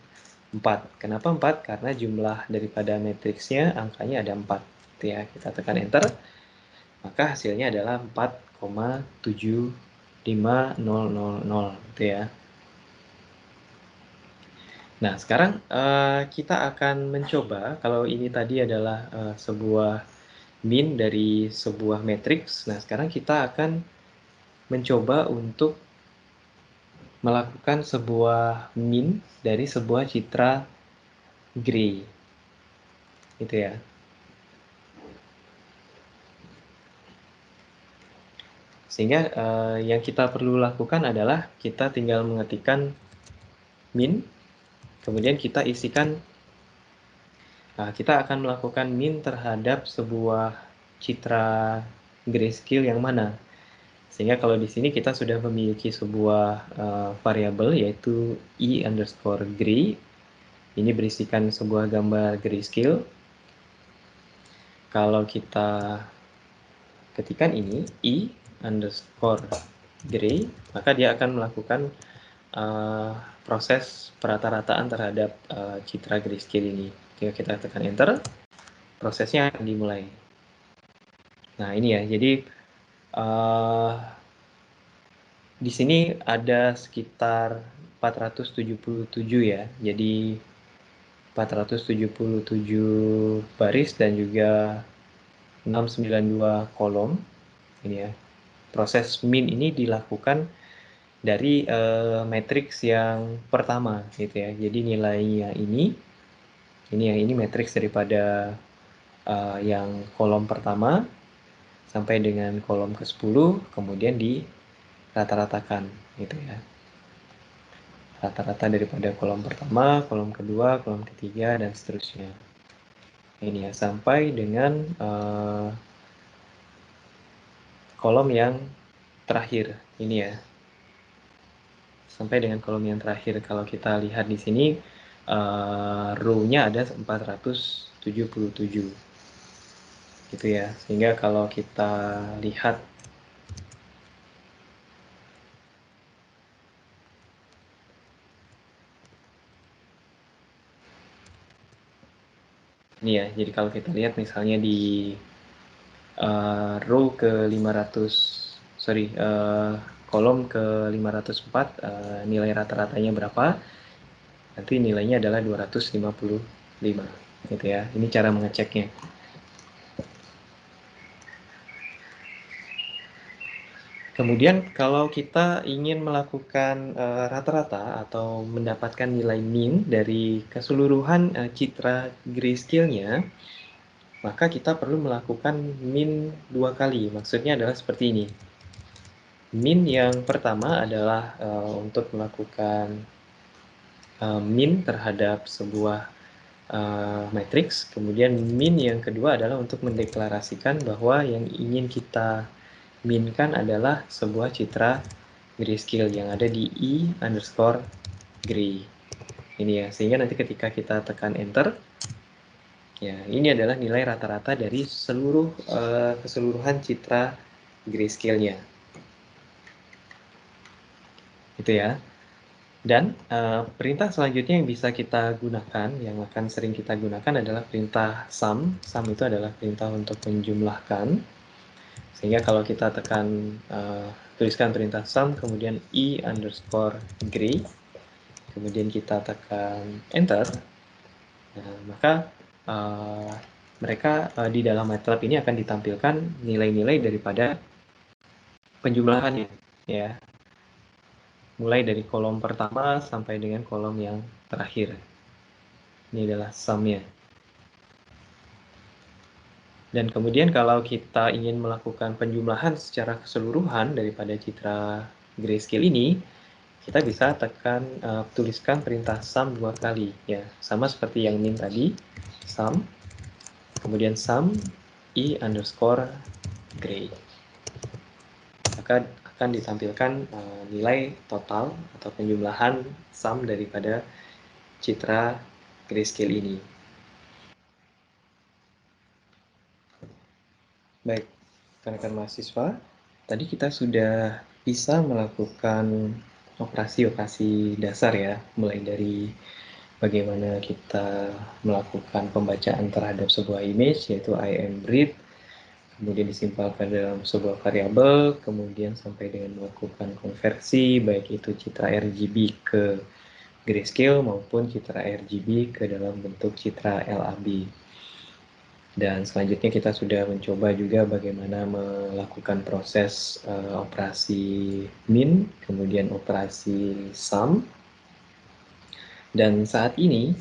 [SPEAKER 1] 4. Kenapa 4? Karena jumlah daripada matriksnya angkanya ada 4. Gitu ya. Kita tekan enter, maka hasilnya adalah 4,75000, gitu ya. Nah, sekarang kita akan mencoba, kalau ini tadi adalah sebuah min dari sebuah matriks. Nah, sekarang kita akan mencoba untuk melakukan sebuah min dari sebuah citra gray, gitu ya. Sehingga yang kita perlu lakukan adalah kita tinggal mengetikkan min, kemudian kita isikan, kita akan melakukan min terhadap sebuah citra grayscale yang mana. Sehingga kalau di sini kita sudah memiliki sebuah variabel yaitu i_gray. Ini berisikan sebuah gambar grayscale. Kalau kita ketikkan ini i_gray, maka dia akan melakukan proses perata-rataan terhadap citra grayscale ini. Jika kita tekan enter, prosesnya akan dimulai. Nah ini ya, jadi di sini ada sekitar 477 ya, jadi 477 baris dan juga 692 kolom. Ini ya, proses min ini dilakukan dari matriks yang pertama gitu ya. Jadi nilainya ini yang ini matriks daripada yang kolom pertama sampai dengan kolom ke-10, kemudian di rata-ratakan gitu ya. Rata-rata daripada kolom pertama, kolom kedua, kolom ketiga, dan seterusnya. Ini ya, sampai dengan kolom yang terakhir. Ini ya, sampai dengan kolom yang terakhir. Kalau kita lihat di sini, row-nya ada 477. Gitu ya, sehingga kalau kita lihat ini ya, jadi kalau kita lihat misalnya di row ke 500, kolom ke 504, nilai rata-ratanya berapa, nanti nilainya adalah 255 gitu ya. Ini cara mengeceknya. Kemudian kalau kita ingin melakukan rata-rata atau mendapatkan nilai min dari keseluruhan citra grayscale-nya, maka kita perlu melakukan min 2 kali. Maksudnya adalah seperti ini. Min yang pertama adalah untuk melakukan min terhadap sebuah matriks. Kemudian min yang kedua adalah untuk mendeklarasikan bahwa yang ingin kita minkan adalah sebuah citra grayscale yang ada di i_gray. Ini ya, sehingga nanti ketika kita tekan enter, ya ini adalah nilai rata-rata dari seluruh keseluruhan citra grayscale-nya. Itu ya. Dan perintah selanjutnya yang bisa kita gunakan, yang akan sering kita gunakan adalah perintah sum. Sum itu adalah perintah untuk menjumlahkan. Sehingga kalau kita tekan, tuliskan perintah sum, kemudian i_gray, kemudian kita tekan enter, nah, maka mereka di dalam MATLAB ini akan ditampilkan nilai-nilai daripada penjumlahannya, ya. Mulai dari kolom pertama sampai dengan kolom yang terakhir. Ini adalah sum-nya. Dan kemudian kalau kita ingin melakukan penjumlahan secara keseluruhan daripada citra grayscale ini, kita bisa tekan, tuliskan perintah sum 2 kali, ya. Sama seperti yang min tadi, sum, kemudian sum i_gray. Maka akan ditampilkan nilai total atau penjumlahan sum daripada citra grayscale ini. Baik, rekan-rekan mahasiswa, tadi kita sudah bisa melakukan operasi-operasi dasar ya, mulai dari bagaimana kita melakukan pembacaan terhadap sebuah image, yaitu IM_read, kemudian disimpulkan dalam sebuah variabel, kemudian sampai dengan melakukan konversi, baik itu citra RGB ke grayscale maupun citra RGB ke dalam bentuk citra LAB. Dan selanjutnya kita sudah mencoba juga bagaimana melakukan proses operasi min, kemudian operasi sum. Dan saat ini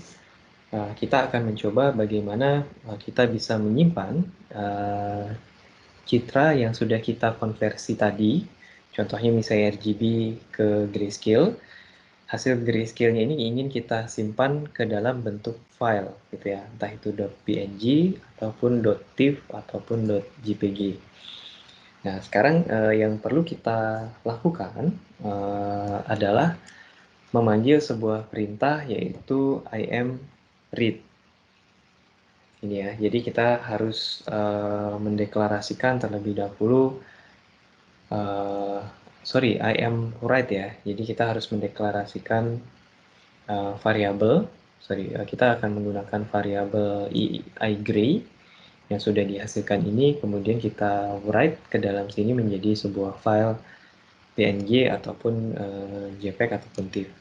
[SPEAKER 1] kita akan mencoba bagaimana kita bisa menyimpan citra yang sudah kita konversi tadi, contohnya misalnya RGB ke grayscale, hasil grayscale-nya ini ingin kita simpan ke dalam bentuk file, gitu ya, entah itu .png ataupun .tiff ataupun .jpg. Nah, sekarang yang perlu kita lakukan adalah memanggil sebuah perintah yaitu imread. Ini ya, jadi kita harus mendeklarasikan terlebih dahulu, imwrite ya. Jadi kita harus mendeklarasikan variabel, kita akan menggunakan variabel igray yang sudah dihasilkan ini, kemudian kita write ke dalam sini menjadi sebuah file PNG ataupun JPEG ataupun TIFF.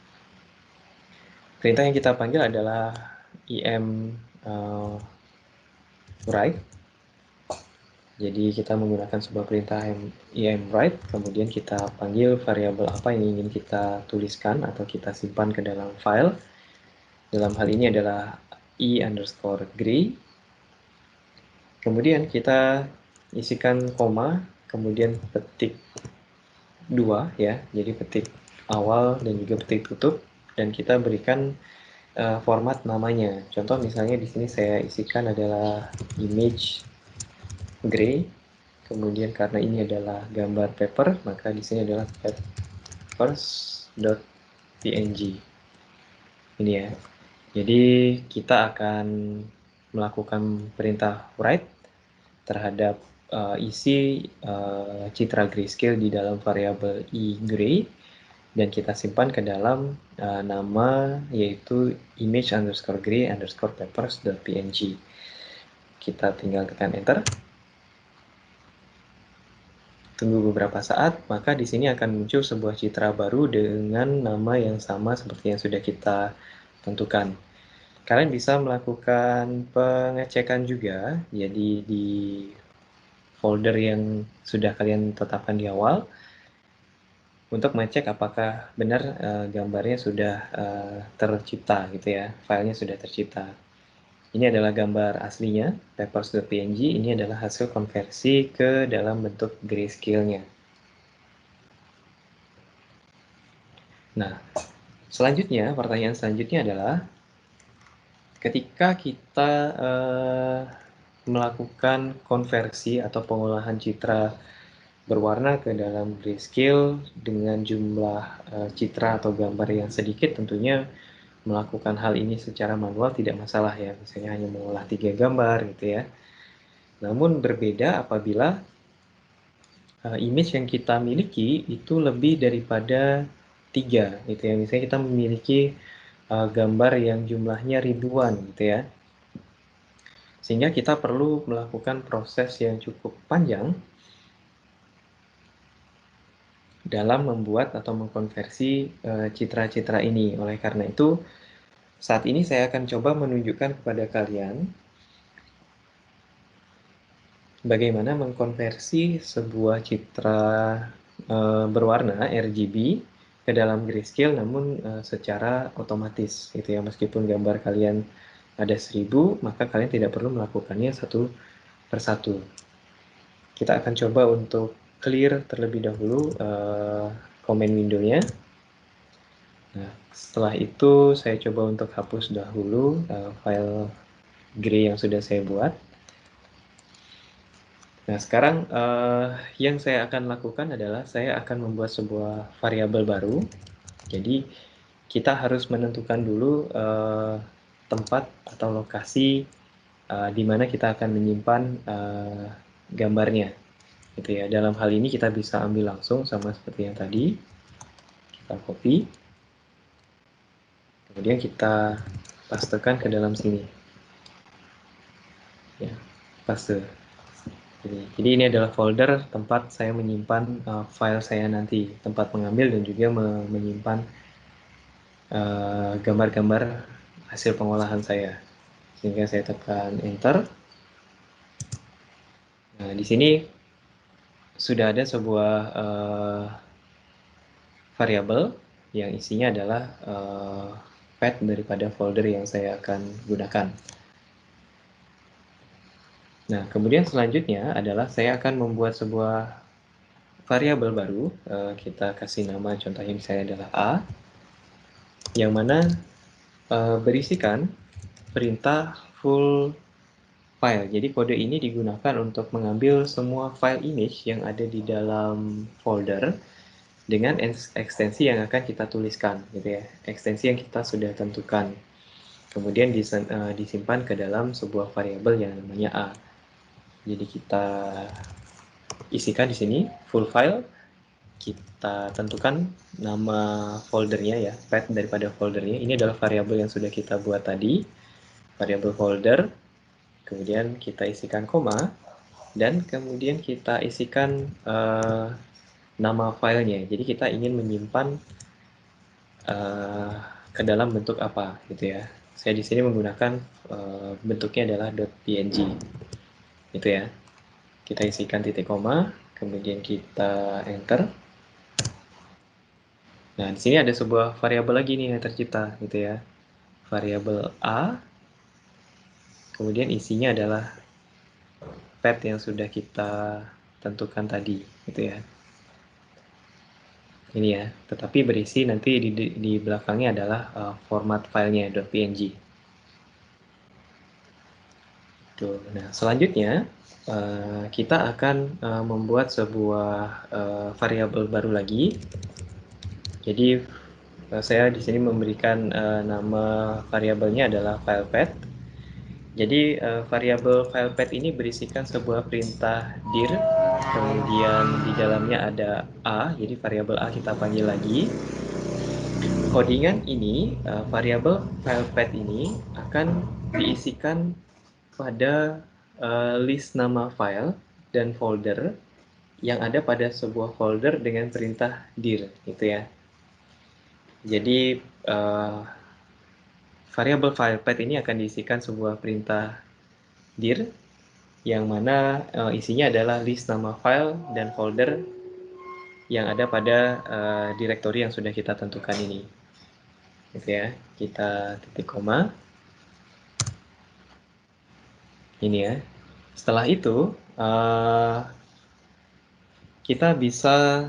[SPEAKER 1] Perintah yang kita panggil adalah write. Jadi kita menggunakan sebuah perintah imwrite, kemudian kita panggil variabel apa yang ingin kita tuliskan atau kita simpan ke dalam file. Dalam hal ini adalah i_gray. Kemudian kita isikan koma, kemudian petik 2 ya, jadi petik awal dan juga petik tutup, dan kita berikan format namanya. Contoh misalnya di sini saya isikan adalah image gray, kemudian karena ini adalah gambar paper, maka di sini adalah papers.png. Ini ya. Jadi kita akan melakukan perintah write terhadap isi citra grayscale di dalam variabel igray, dan kita simpan ke dalam nama yaitu image_gray_papers.png. Kita tinggal tekan enter. Tunggu beberapa saat, maka di sini akan muncul sebuah citra baru dengan nama yang sama seperti yang sudah kita tentukan. Kalian bisa melakukan pengecekan juga, jadi di folder yang sudah kalian tetapkan di awal, untuk mengecek apakah benar gambarnya sudah tercipta, gitu ya, filenya sudah tercipta. Ini adalah gambar aslinya, papers.png, ini adalah hasil konversi ke dalam bentuk grayscale-nya. Nah, selanjutnya, pertanyaan selanjutnya adalah ketika kita melakukan konversi atau pengolahan citra berwarna ke dalam grayscale dengan jumlah citra atau gambar yang sedikit, tentunya melakukan hal ini secara manual tidak masalah ya, misalnya hanya mengolah 3 gambar gitu ya. Namun berbeda apabila image yang kita miliki itu lebih daripada 3 gitu ya, misalnya kita memiliki gambar yang jumlahnya ribuan gitu ya, sehingga kita perlu melakukan proses yang cukup panjang dalam membuat atau mengkonversi citra-citra ini. Oleh karena itu, saat ini saya akan coba menunjukkan kepada kalian bagaimana mengkonversi sebuah citra berwarna RGB ke dalam grayscale, namun secara otomatis gitu ya. Meskipun gambar kalian ada 1000, maka kalian tidak perlu melakukannya satu persatu. Kita akan coba untuk clear terlebih dahulu comment window-nya. Nah, setelah itu saya coba untuk hapus dahulu file gray yang sudah saya buat. Nah, sekarang yang saya akan lakukan adalah saya akan membuat sebuah variabel baru. Jadi, kita harus menentukan dulu tempat atau lokasi di mana kita akan menyimpan gambarnya. Gitu ya. Dalam hal ini kita bisa ambil langsung sama seperti yang tadi. Kita copy. Kemudian kita pastekan ke dalam sini. Ya, paste. Jadi ini adalah folder tempat saya menyimpan file saya nanti, tempat mengambil dan juga menyimpan gambar-gambar hasil pengolahan saya. Sehingga saya tekan enter. Nah, di sini sudah ada sebuah variabel yang isinya adalah path daripada folder yang saya akan gunakan. Nah, kemudian selanjutnya adalah saya akan membuat sebuah variabel baru. Kita kasih nama, contohnya misalnya adalah A, yang mana berisikan perintah full file. Jadi kode ini digunakan untuk mengambil semua file image yang ada di dalam folder dengan ekstensi yang akan kita tuliskan, gitu ya. Ekstensi yang kita sudah tentukan. Kemudian disimpan ke dalam sebuah variabel yang namanya A. Jadi kita isikan di sini full file, kita tentukan nama foldernya ya, path daripada foldernya. Ini adalah variabel yang sudah kita buat tadi, variabel folder. Kemudian kita isikan koma, dan kemudian kita isikan nama filenya. Jadi kita ingin menyimpan ke dalam bentuk apa, gitu ya. Saya di sini menggunakan bentuknya adalah .png, gitu ya. Kita isikan titik koma, kemudian kita enter. Nah, di sini ada sebuah variabel lagi nih yang tercipta, gitu ya. Variabel A, kemudian isinya adalah path yang sudah kita tentukan tadi, gitu ya. Ini ya, tetapi berisi nanti di belakangnya adalah format filenya .png. Tuh. Nah, selanjutnya kita akan membuat sebuah variabel baru lagi. Jadi saya di sini memberikan nama variabelnya adalah filepath. Jadi variabel filepath ini berisikan sebuah perintah dir, kemudian di dalamnya ada a, jadi variabel a kita panggil lagi. Codingan ini, variabel filepath ini akan diisikan pada list nama file dan folder yang ada pada sebuah folder dengan perintah dir, gitu ya. Jadi variabel filepath ini akan diisikan sebuah perintah dir yang mana isinya adalah list nama file dan folder yang ada pada direktori yang sudah kita tentukan ini, gitu ya. Kita titik koma, ini ya. Setelah itu kita bisa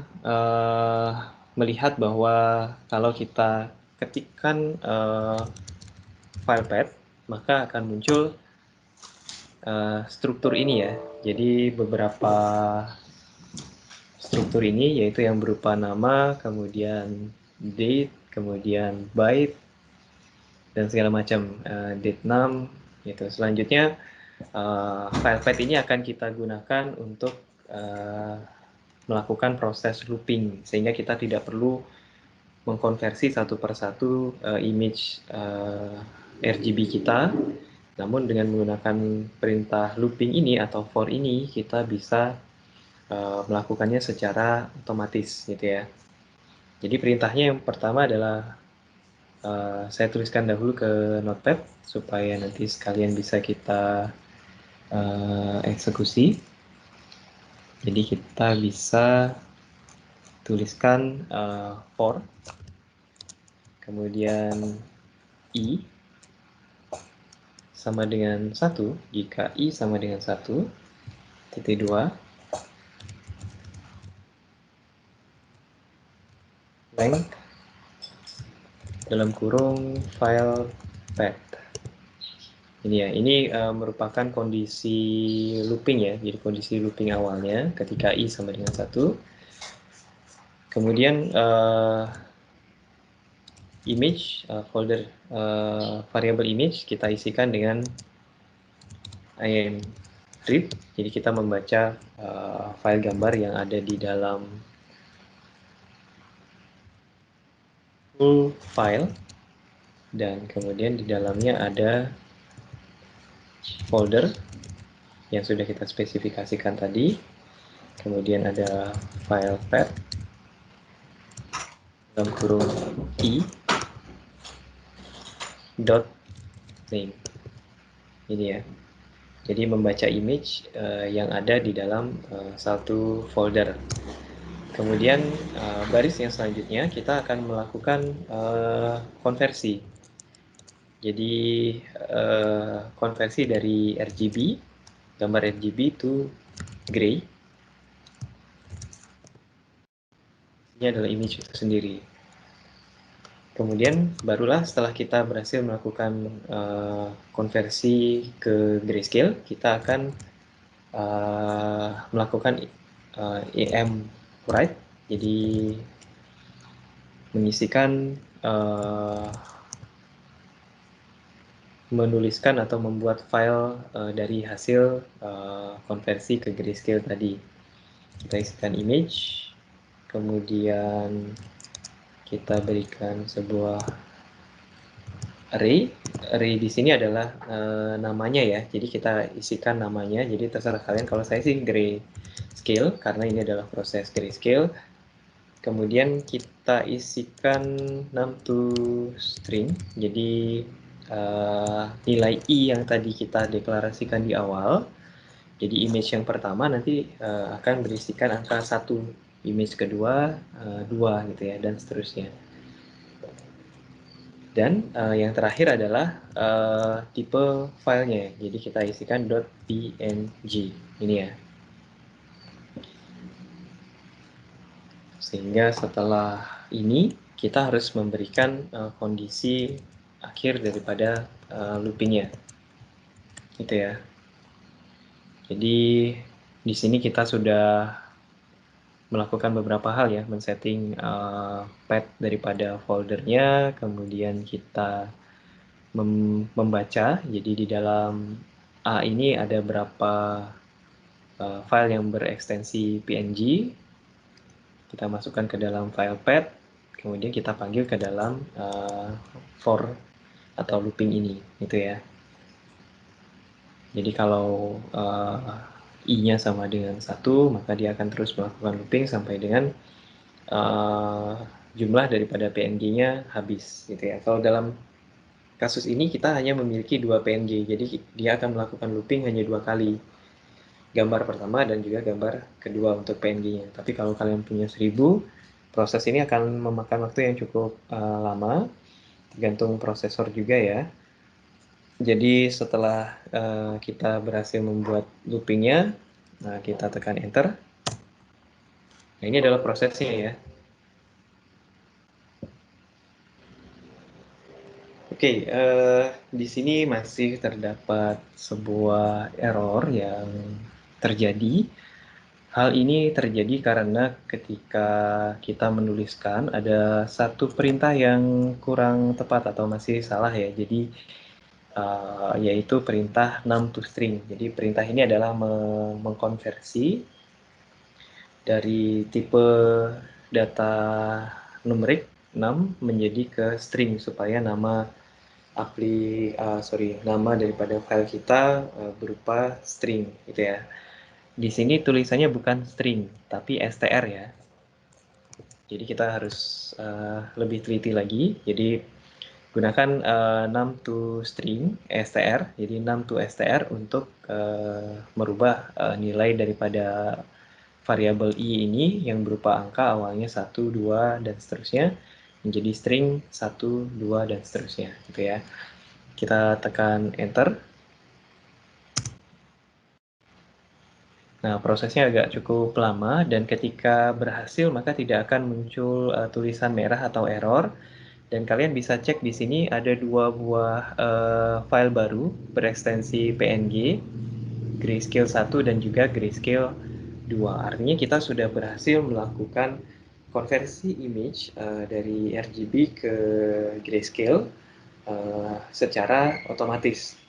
[SPEAKER 1] melihat bahwa kalau kita ketikkan file path, maka akan muncul struktur ini ya. Jadi beberapa struktur ini yaitu yang berupa nama, kemudian date, kemudian byte, dan segala macam, date num, gitu. Selanjutnya file path ini akan kita gunakan untuk melakukan proses looping, sehingga kita tidak perlu mengkonversi satu persatu image RGB kita, namun dengan menggunakan perintah looping ini atau for ini, kita bisa melakukannya secara otomatis, gitu ya. Jadi perintahnya yang pertama adalah saya tuliskan dahulu ke notepad supaya nanti sekalian bisa kita eksekusi. Jadi kita bisa tuliskan for, kemudian i sama dengan 1 jika i sama dengan 1, titik 2, length dalam kurung file path. Ini ya, ini merupakan kondisi looping ya, jadi kondisi looping awalnya ketika i sama dengan 1. Kemudian image, folder variabel image kita isikan dengan read, jadi kita membaca file gambar yang ada di dalam full file, dan kemudian di dalamnya ada folder yang sudah kita spesifikasikan tadi, kemudian ada file path dalam kurung i dot name, ini ya. Jadi membaca image yang ada di dalam satu folder. Kemudian baris yang selanjutnya kita akan melakukan konversi. Jadi konversi dari RGB gambar RGB to gray. Ini adalah image itu sendiri. Kemudian barulah setelah kita berhasil melakukan konversi ke grayscale, kita akan melakukan EM write, jadi mengisikan menuliskan atau membuat file dari hasil konversi ke grayscale tadi. Kita isikan image, kemudian kita berikan sebuah array. Array di sini adalah namanya ya, jadi kita isikan namanya. Jadi terserah kalian. Kalau saya sih grayscale karena ini adalah proses grayscale. Kemudian kita isikan num to string. Jadi nilai i yang tadi kita deklarasikan di awal. Jadi image yang pertama nanti akan berisikan angka 1, image kedua 2 gitu ya, dan seterusnya. Dan yang terakhir adalah tipe filenya. Jadi kita isikan .png ini ya. Sehingga setelah ini kita harus memberikan kondisi akhir daripada loopingnya. Gitu ya. Jadi di sini kita sudah melakukan beberapa hal ya, men-setting path daripada foldernya, kemudian kita membaca. Jadi di dalam A ini ada berapa file yang berekstensi PNG, kita masukkan ke dalam file path, kemudian kita panggil ke dalam for atau looping ini, gitu ya. Jadi kalau i-nya sama dengan 1, maka dia akan terus melakukan looping sampai dengan jumlah daripada PNG-nya habis, gitu ya. Kalau dalam kasus ini kita hanya memiliki 2 PNG, jadi dia akan melakukan looping hanya 2 kali. Gambar pertama dan juga gambar kedua untuk PNG-nya. Tapi kalau kalian punya 1000, proses ini akan memakan waktu yang cukup lama, tergantung prosesor juga ya. Jadi setelah kita berhasil membuat loopingnya, nah kita tekan enter. Nah ini adalah prosesnya ya. Oke, di sini masih terdapat sebuah error yang terjadi. Hal ini terjadi karena ketika kita menuliskan ada satu perintah yang kurang tepat atau masih salah ya. Jadi yaitu perintah num to string. Jadi perintah ini adalah mengkonversi dari tipe data numerik num menjadi ke string supaya nama nama daripada file kita berupa string gitu ya. Di sini tulisannya bukan string tapi str ya. Jadi kita harus lebih teliti lagi. Jadi gunakan num to string str. Jadi num to str untuk merubah nilai daripada variabel i ini yang berupa angka awalnya 1, 2 dan seterusnya menjadi string 1, 2 dan seterusnya gitu ya. Kita tekan enter. Nah, prosesnya agak cukup lama dan ketika berhasil maka tidak akan muncul tulisan merah atau error. Dan kalian bisa cek di sini ada 2 buah file baru berekstensi PNG, grayscale 1 dan juga grayscale 2. Artinya kita sudah berhasil melakukan konversi image dari RGB ke grayscale secara otomatis.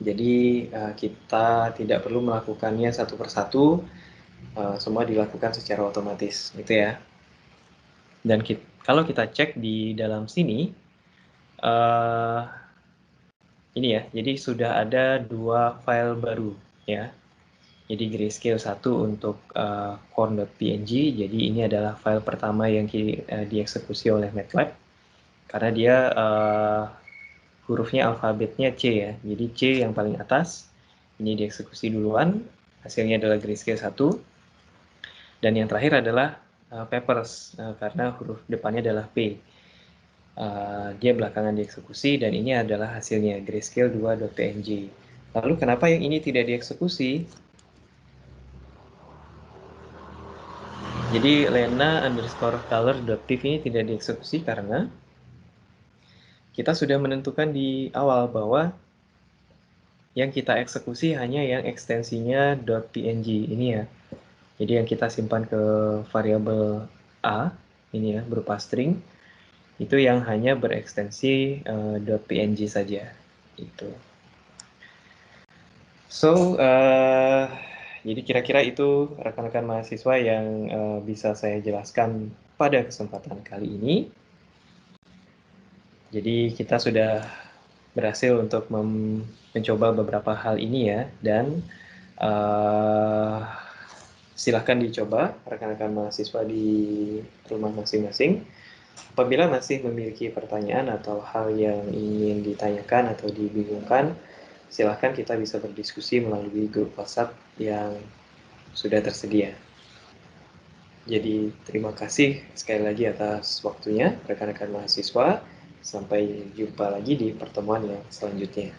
[SPEAKER 1] Jadi kita tidak perlu melakukannya satu persatu, semua dilakukan secara otomatis, gitu ya. Dan kalau kita cek di dalam sini, ini ya, jadi sudah ada 2 file baru ya. Jadi grayscale 1 untuk corn.png, jadi ini adalah file pertama yang dieksekusi oleh MATLAB karena dia hurufnya alfabetnya C ya. Jadi C yang paling atas ini dieksekusi duluan, hasilnya adalah grayscale 1. Dan yang terakhir adalah Peppers karena huruf depannya adalah P. Dia belakangan dieksekusi dan ini adalah hasilnya grayscale 2.png. Lalu kenapa yang ini tidak dieksekusi? Jadi lena_color.div ini tidak dieksekusi karena kita sudah menentukan di awal bahwa yang kita eksekusi hanya yang ekstensinya .png ini ya. Jadi yang kita simpan ke variabel A ini ya berupa string itu yang hanya berekstensi .png saja. Itu. So, jadi kira-kira itu rekan-rekan mahasiswa yang bisa saya jelaskan pada kesempatan kali ini. Jadi kita sudah berhasil untuk mencoba beberapa hal ini ya, dan silahkan dicoba rekan-rekan mahasiswa di rumah masing-masing. Apabila masih memiliki pertanyaan atau hal yang ingin ditanyakan atau dibingungkan, silahkan kita bisa berdiskusi melalui grup WhatsApp yang sudah tersedia. Jadi terima kasih sekali lagi atas waktunya rekan-rekan mahasiswa. Sampai jumpa lagi di pertemuan yang selanjutnya.